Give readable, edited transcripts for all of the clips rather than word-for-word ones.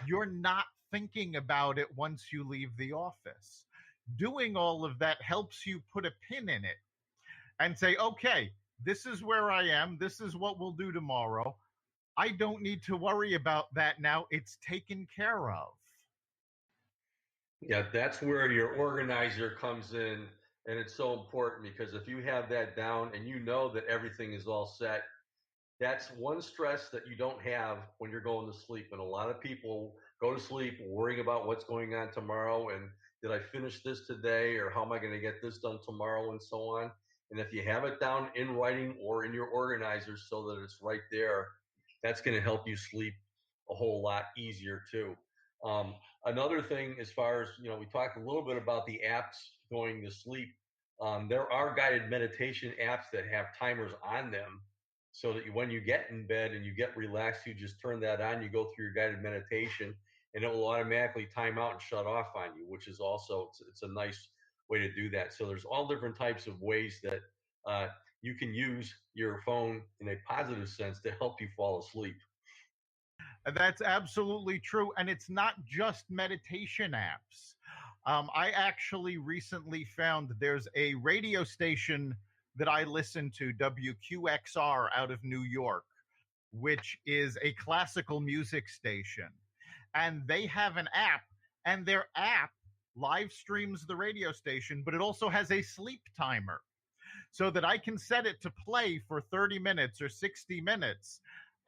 you're not thinking about it once you leave the office. Doing all of that helps you put a pin in it and say, okay, this is where I am. This is what we'll do tomorrow. I don't need to worry about that now. It's taken care of. Yeah, that's where your organizer comes in, and it's so important because if you have that down and you know that everything is all set, that's one stress that you don't have when you're going to sleep. And a lot of people go to sleep worrying about what's going on tomorrow and did I finish this today or how am I going to get this done tomorrow and so on. And if you have it down in writing or in your organizer so that it's right there, that's going to help you sleep a whole lot easier too. Another thing, as far as, we talked a little bit about the apps going to sleep. There are guided meditation apps that have timers on them so that when you get in bed and you get relaxed, you just turn that on, you go through your guided meditation, and it will automatically time out and shut off on you, which is also, it's a nice way to do that. So there's all different types of ways that you can use your phone in a positive sense to help you fall asleep. That's absolutely true. And it's not just meditation apps. I actually recently found there's a radio station that I listen to, WQXR out of New York, which is a classical music station. And they have an app, and their app live streams the radio station, but it also has a sleep timer so that I can set it to play for 30 minutes or 60 minutes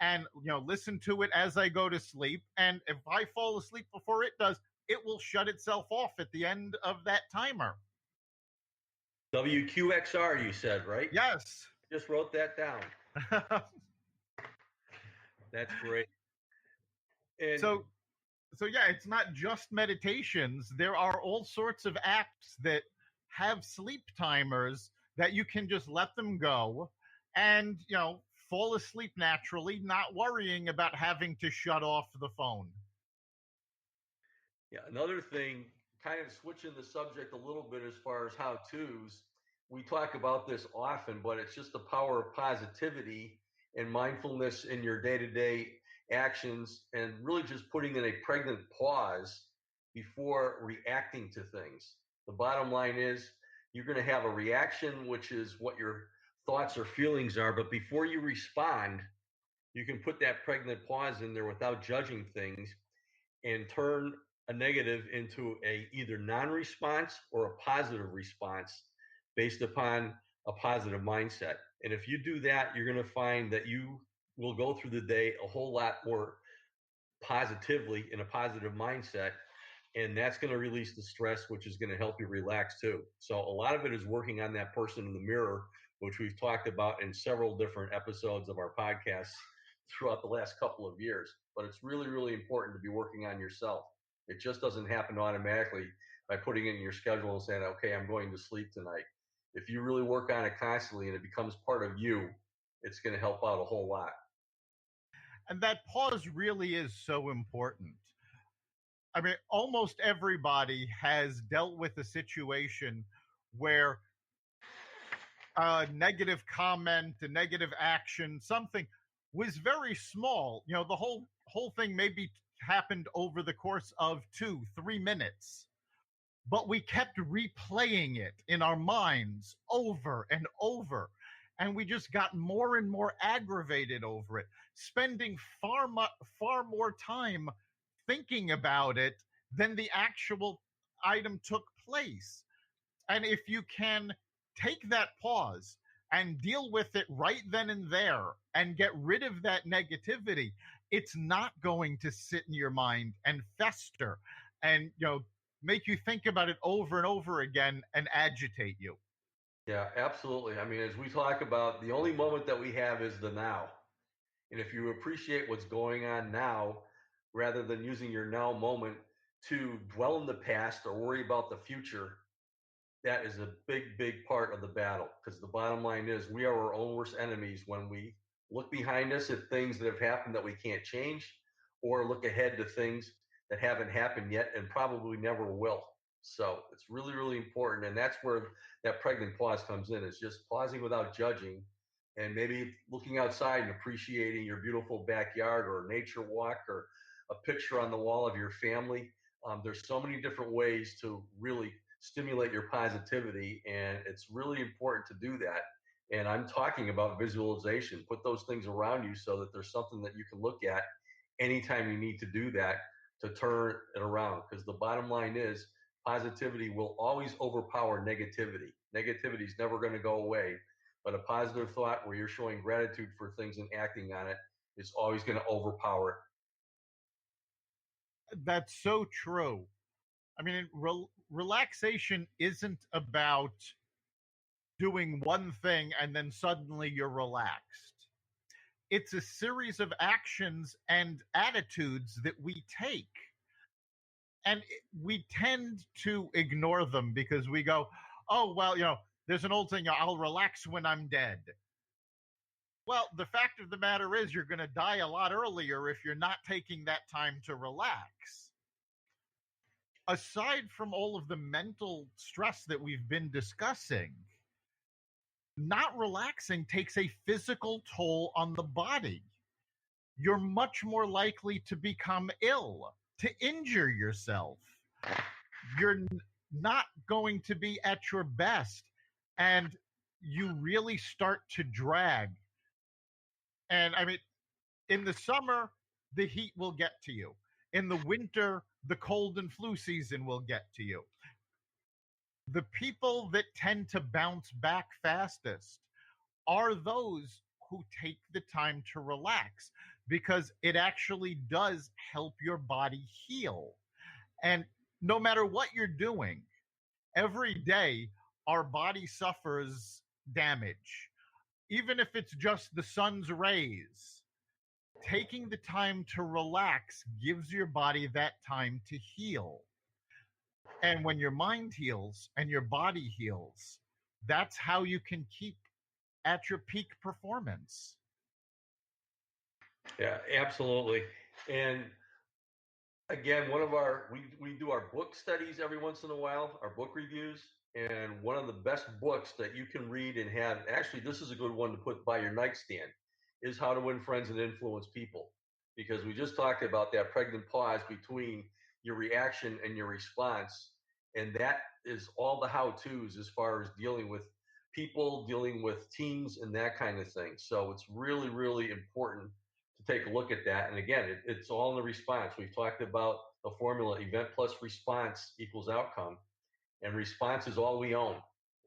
and listen to it as I go to sleep. And if I fall asleep before it does, it will shut itself off at the end of that timer. WQXR, you said, right? Yes. Just wrote that down. That's great. And so yeah, it's not just meditations. There are all sorts of apps that have sleep timers that you can just let them go and, fall asleep naturally, not worrying about having to shut off the phone. Yeah, another thing, kind of switching the subject a little bit as far as how-tos, we talk about this often, but it's just the power of positivity and mindfulness in your day-to-day actions and really just putting in a pregnant pause before reacting to things. The bottom line is you're going to have a reaction, which is what your thoughts or feelings are, but before you respond, you can put that pregnant pause in there without judging things and turn a negative into a either non-response or a positive response based upon a positive mindset. And if you do that, you're going to find that you will go through the day a whole lot more positively in a positive mindset. And that's going to release the stress, which is going to help you relax too. So a lot of it is working on that person in the mirror, which we've talked about in several different episodes of our podcasts throughout the last couple of years. But it's really, really important to be working on yourself. It just doesn't happen automatically by putting it in your schedule and saying, okay, I'm going to sleep tonight. If you really work on it constantly and it becomes part of you, it's going to help out a whole lot. And that pause really is so important. I mean, almost everybody has dealt with a situation where a negative comment, a negative action, something was very small. The whole thing maybe happened over the course of 2-3 minutes, but we kept replaying it in our minds over and over. And we just got more and more aggravated over it, spending far more time thinking about it than the actual item took place. And if you can take that pause and deal with it right then and there and get rid of that negativity, it's not going to sit in your mind and fester and make you think about it over and over again and agitate you. Yeah, absolutely. I mean, as we talk about, the only moment that we have is the now. And if you appreciate what's going on now, rather than using your now moment to dwell in the past or worry about the future, that is a big, big part of the battle. Because the bottom line is we are our own worst enemies when we look behind us at things that have happened that we can't change, or look ahead to things that haven't happened yet and probably never will. So it's really, really important. And that's where that pregnant pause comes in. It's just pausing without judging and maybe looking outside and appreciating your beautiful backyard or a nature walk or a picture on the wall of your family. There's so many different ways to really stimulate your positivity, and it's really important to do that. And I'm talking about visualization. Put those things around you so that there's something that you can look at anytime you need to do that to turn it around. Because the bottom line is positivity will always overpower negativity. Negativity is never going to go away, but a positive thought where you're showing gratitude for things and acting on it is always going to overpower it. That's so true. I mean, relaxation isn't about doing one thing and then suddenly you're relaxed. It's a series of actions and attitudes that we take. And we tend to ignore them because we go, oh, well, there's an old saying, I'll relax when I'm dead. Well, the fact of the matter is, you're going to die a lot earlier if you're not taking that time to relax. Aside from all of the mental stress that we've been discussing, not relaxing takes a physical toll on the body. You're much more likely to become ill, to injure yourself. You're not going to be at your best, and you really start to drag. And I mean, in the summer, the heat will get to you. In the winter, the cold and flu season will get to you. The people that tend to bounce back fastest are those who take the time to relax, because it actually does help your body heal. And no matter what you're doing, every day our body suffers damage. Even if it's just the sun's rays, taking the time to relax gives your body that time to heal. And when your mind heals and your body heals, that's how you can keep at your peak performance. Yeah, absolutely. And again, we do our book studies every once in a while, our book reviews, and one of the best books that you can read and have, actually this is a good one to put by your nightstand, is How to Win Friends and Influence People, because we just talked about that pregnant pause between your reaction and your response, and that is all the how-tos as far as dealing with people, dealing with teams, and that kind of thing. So it's really, really important to take a look at that. And again, it's all in the response. We've talked about the formula: event plus response equals outcome, and response is all we own.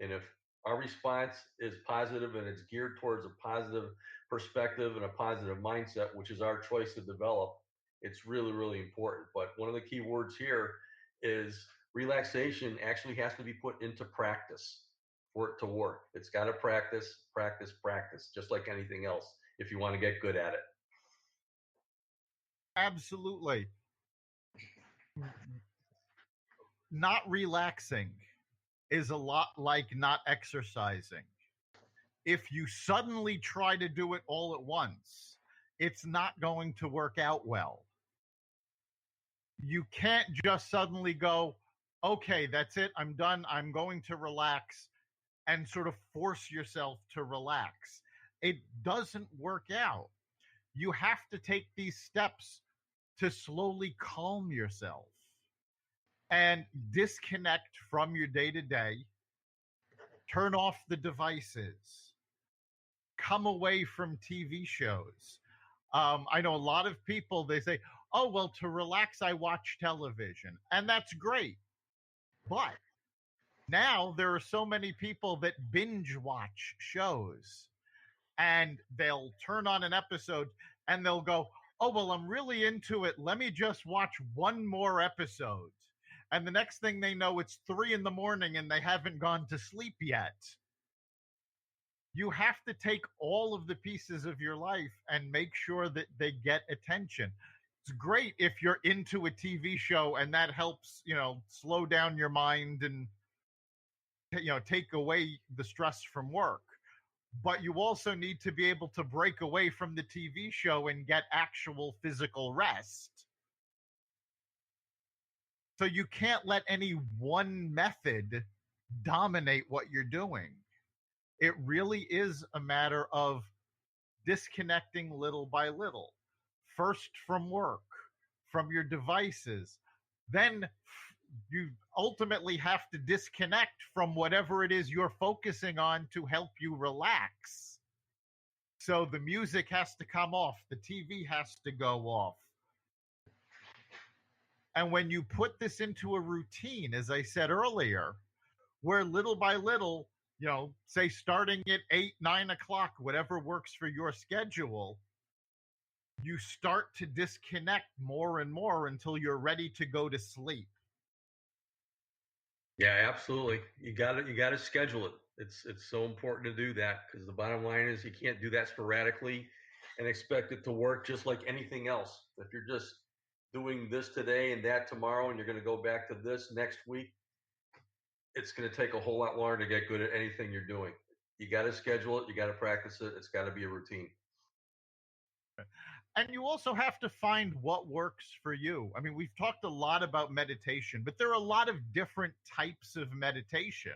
And if our response is positive and it's geared towards a positive perspective and a positive mindset, which is our choice to develop, it's really, really important. But one of the key words here is relaxation actually has to be put into practice for it to work. It's got to practice, practice, practice, just like anything else, if you want to get good at it. Absolutely. Not relaxing is a lot like not exercising. If you suddenly try to do it all at once, it's not going to work out well. You can't just suddenly go, okay, that's it, I'm done, I'm going to relax, and sort of force yourself to relax. It doesn't work out. You have to take these steps to slowly calm yourself and disconnect from your day to day, turn off the devices, come away from TV shows. I know a lot of people, they say, oh, well, to relax, I watch television. And that's great. But now there are so many people that binge watch shows, and they'll turn on an episode and they'll go, oh, well, I'm really into it. Let me just watch one more episode. And the next thing they know, it's 3 a.m. and they haven't gone to sleep yet. You have to take all of the pieces of your life and make sure that they get attention. It's great if you're into a TV show and that helps, slow down your mind and, take away the stress from work. But you also need to be able to break away from the TV show and get actual physical rest. So you can't let any one method dominate what you're doing. It really is a matter of disconnecting little by little. First from work, from your devices. Then you ultimately have to disconnect from whatever it is you're focusing on to help you relax. So the music has to come off, the TV has to go off. And when you put this into a routine, as I said earlier, where little by little, say starting at 8, 9 o'clock, whatever works for your schedule, you start to disconnect more and more until you're ready to go to sleep. Yeah, absolutely. You got to schedule it. It's so important to do that, because the bottom line is you can't do that sporadically and expect it to work just like anything else. If you're just doing this today and that tomorrow, and you're going to go back to this next week, it's going to take a whole lot longer to get good at anything you're doing. You got to schedule it. You got to practice it. It's got to be a routine. And you also have to find what works for you. I mean, we've talked a lot about meditation, but there are a lot of different types of meditation.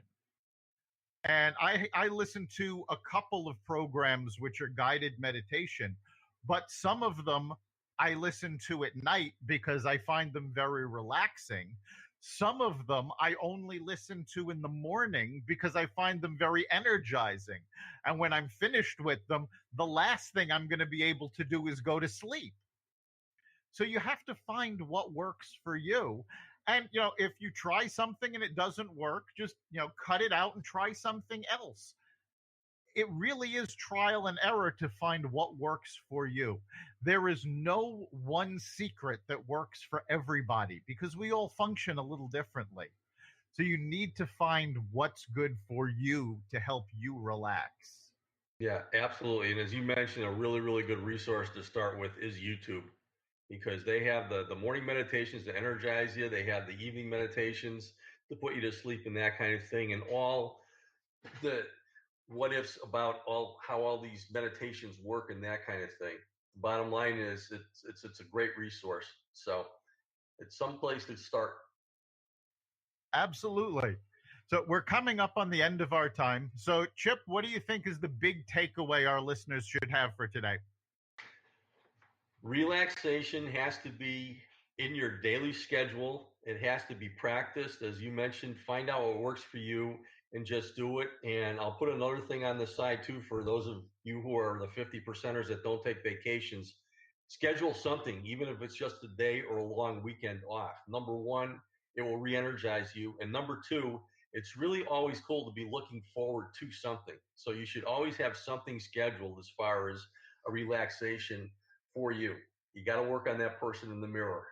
And I listen to a couple of programs which are guided meditation, but some of them I listen to at night because I find them very relaxing. Some of them I only listen to in the morning because I find them very energizing. And when I'm finished with them, the last thing I'm going to be able to do is go to sleep. So you have to find what works for you. And, if you try something and it doesn't work, just, cut it out and try something else. It really is trial and error to find what works for you. There is no one secret that works for everybody because we all function a little differently. So you need to find what's good for you to help you relax. Yeah, absolutely. And as you mentioned, a really, really good resource to start with is YouTube, because they have the morning meditations to energize you. They have the evening meditations to put you to sleep and that kind of thing. And all the what ifs about how all these meditations work and that kind of thing. Bottom line is it's a great resource. So it's some place to start. Absolutely. So we're coming up on the end of our time. So, Chip, what do you think is the big takeaway our listeners should have for today? Relaxation has to be in your daily schedule. It has to be practiced. As you mentioned, find out what works for you and just do it. And I'll put another thing on the side too, for those of you who are the 50 percenters that don't take vacations. Schedule something, even if it's just a day or a long weekend off. Number one, it will re-energize you. And number two, it's really always cool to be looking forward to something. So you should always have something scheduled as far as a relaxation for you. You got to work on that person in the mirror.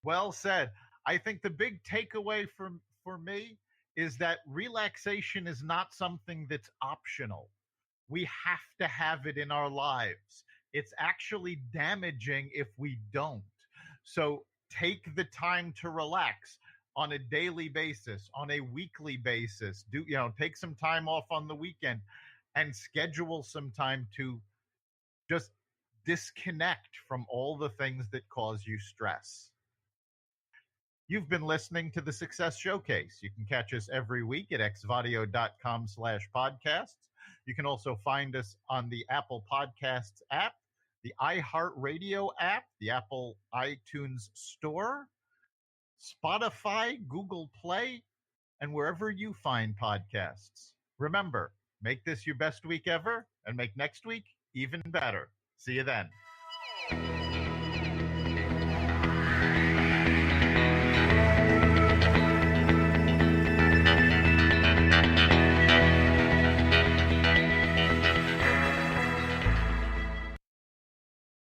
Well said. I think the big takeaway for me is that relaxation is not something that's optional. We have to have it in our lives. It's actually damaging if we don't. So take the time to relax on a daily basis, on a weekly basis. Take some time off on the weekend and schedule some time to just disconnect from all the things that cause you stress. You've been listening to the Success Showcase. You can catch us every week at xvadio.com/podcasts. You can also find us on the Apple Podcasts app, the iHeartRadio app, the Apple iTunes Store, Spotify, Google Play, and wherever you find podcasts. Remember, make this your best week ever and make next week even better. See you then.